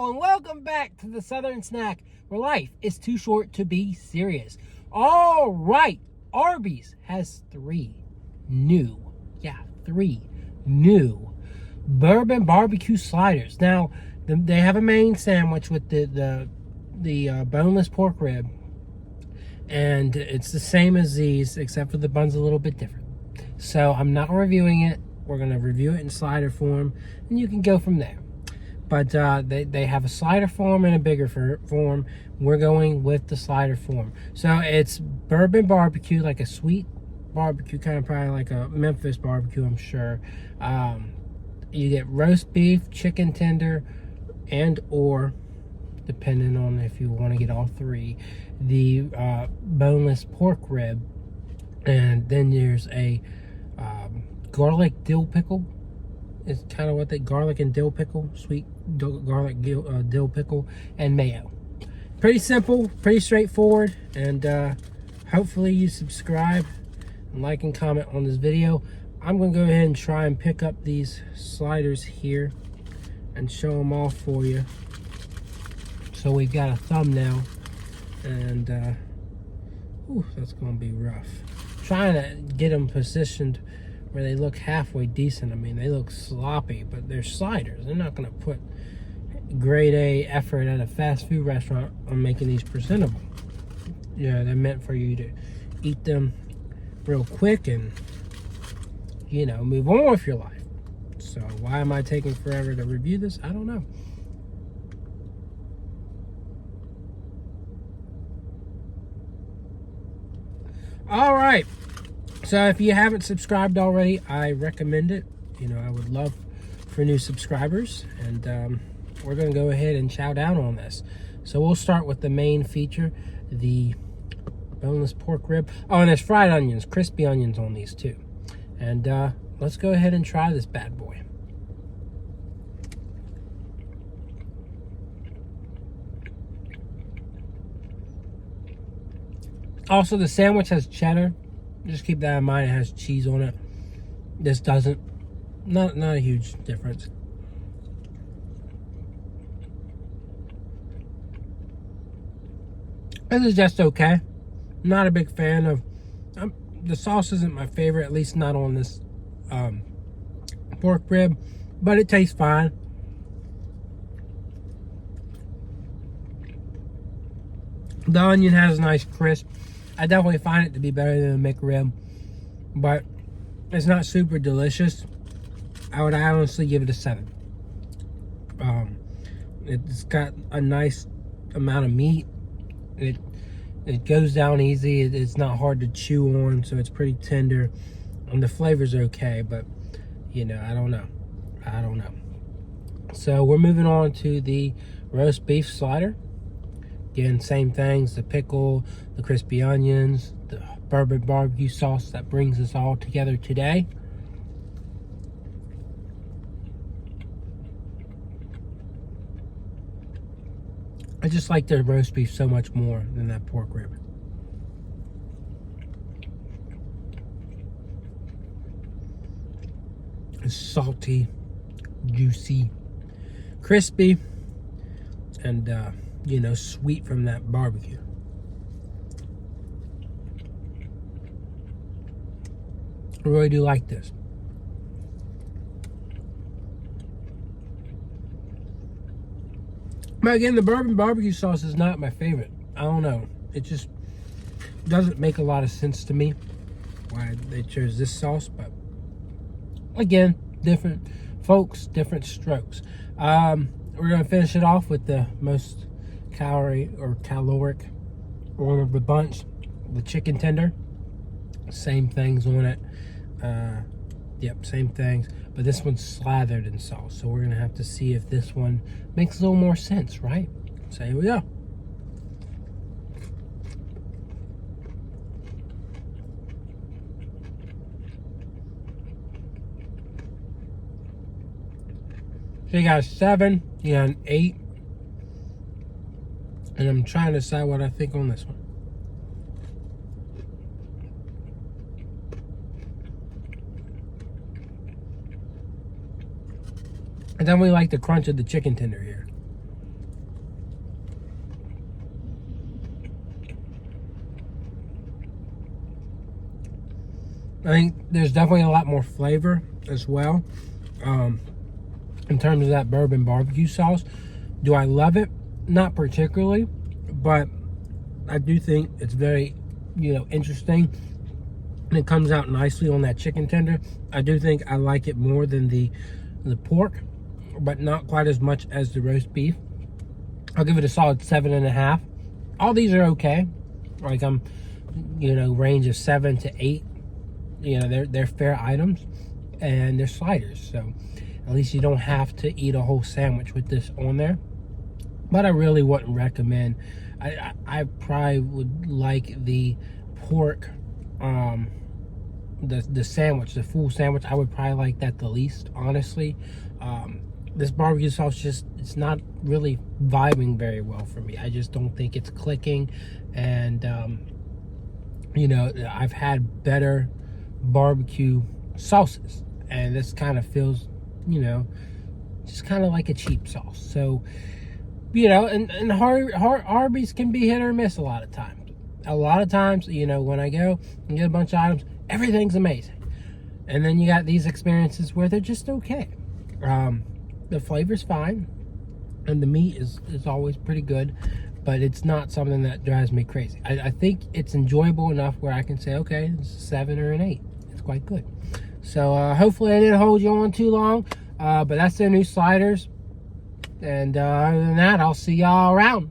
all, and welcome back to the Southern Snack, where life is too short to be serious. All right, Arby's has three new Bourbon BBQ Sliders. Now, they have a main sandwich with the boneless pork rib, and it's the same as these, except for the bun's a little bit different. So I'm not reviewing it. We're going to review it in slider form, and you can go from there. But they have a slider form and a bigger form. We're going with the slider form. So it's bourbon barbecue, like a sweet barbecue, kind of probably like a Memphis barbecue, I'm sure. You get roast beef, chicken tender, and or, depending on if you want to get all three, the boneless pork rib. And then there's a garlic dill pickle. It's kind of what they garlic and dill pickle, sweet garlic dill pickle, and mayo. Pretty simple, pretty straightforward, and hopefully you subscribe and like and comment on this video. I'm going to go ahead and try and pick up these sliders here and show them off for you. So we've got a thumbnail, and that's going to be rough. Trying to get them positioned where they look halfway decent. I mean, they look sloppy, but they're sliders. They're not going to put grade A effort at a fast food restaurant on making these presentable. Yeah, they're meant for you to eat them real quick and, you know, move on with your life. So why am I taking forever to review this? I don't know. All right. So if you haven't subscribed already, I recommend it. You know, I would love for new subscribers, and we're going to go ahead and chow down on this. So we'll start with the main feature, the boneless pork rib. Oh, and there's fried onions, crispy onions on these too. And let's go ahead and try this bad boy. Also, the sandwich has cheddar. Just keep that in mind. It has cheese on it. This doesn't. Not a huge difference. This is just okay. Not a big fan of. The sauce isn't my favorite, at least not on this pork rib, but it tastes fine. The onion has a nice crisp. I definitely find it to be better than a McRib, but it's not super delicious. I would honestly give it a 7. It's got a nice amount of meat. It goes down easy. It's not hard to chew on, so it's pretty tender. And the flavor's okay, but, you know, I don't know. So we're moving on to the roast beef slider. Again, same things, the pickle, the crispy onions, the bourbon barbecue sauce that brings us all together today. I just like the roast beef so much more than that pork rib. It's salty, juicy, crispy, and you know, sweet from that barbecue. I really do like this. But again, the bourbon barbecue sauce is not my favorite. I don't know. It just doesn't make a lot of sense to me why they chose this sauce. But again, different folks, different strokes. We're going to finish it off with the most caloric one of the bunch, the chicken tender. Same things on it. Yep, same things, but this one's slathered in sauce, so we're gonna have to see if this one makes a little more sense, right? So here we go. So you got a 7, you got an 8, and I'm trying to decide what I think on this one. I definitely like the crunch of the chicken tender here. I think there's definitely a lot more flavor as well. In terms of that bourbon barbecue sauce, do I love it? Not particularly, but I do think it's very, interesting, and it comes out nicely on that chicken tender. I do think I like it more than the pork, but not quite as much as the roast beef. I'll give it a solid 7.5. All these are okay. Like I'm, range of 7 to 8. They're fair items, and they're sliders. So at least you don't have to eat a whole sandwich with this on there. But I really wouldn't recommend. I probably would like the pork, the sandwich, the full sandwich. I would probably like that the least, honestly. This barbecue sauce it's not really vibing very well for me. I just don't think it's clicking. And I've had better barbecue sauces, and this kind of feels, just kind of like a cheap sauce. So, and Arby's can be hit or miss a lot of times. A lot of times, when I go and get a bunch of items, everything's amazing. And then you got these experiences where they're just okay. The flavor's fine, and the meat is always pretty good, but it's not something that drives me crazy. I think it's enjoyable enough where I can say, okay, it's a 7 or an 8. It's quite good. So hopefully I didn't hold you on too long, but that's their new sliders. And other than that, I'll see y'all around.